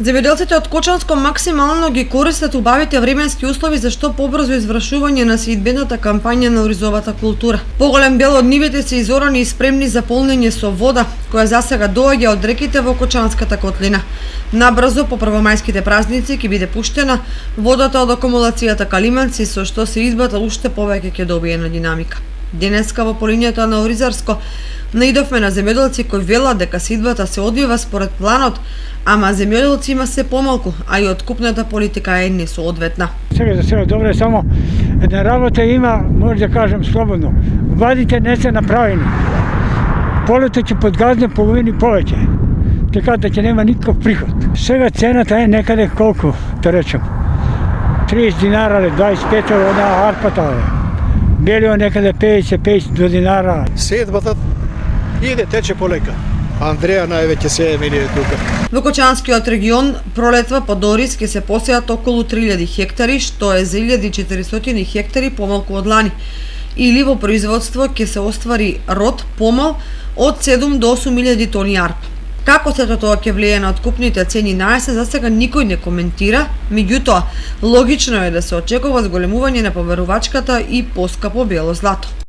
Земјоделците од Кочанско максимално ги користат убавите временски услови за што побрзо извршување на сеидбената кампања на оризовата култура. Поголем дел од нивите се изорани и спремни за полнење со вода, која засега доаѓа од реките во Кочанската котлина. Набрзо по првомајските празници ќе биде пуштена водата од акумулацијата Калиманци, со што се избата уште повеќе ќе добие на динамика. Денеска во полињата на Оризарско наидовме на земјоделци кои велат дека сеидбата се одвива според планот, ама земјоделци има се помалку, а и откупната политика е несоодветна. Сега за сега добро е, само една работа има, може да кажем слободно. Вадите не се направени. Полето ќе подгазне половини повеќе, така да ќе нема никаков приход. Сега цената е некаде колку, да речем, 30 динара, 25 една арпата, белио некаде 50 динара. Сеидбата иде, тече полека. Андреја највеќе се емилија тука. Во Кочанскиот регион пролетва под ориз ќе се посеат околу 3000 хектари, што е за 1400 хектари помалку од лани. Или во производство ќе се оствари род помал од 7 до 8000 тони арп. Како сето тоа ќе влијае на откупните цени на есен, за сега никој не коментира, меѓутоа логично е да се очекува зголемување на поверувачката и поскапо бело злато.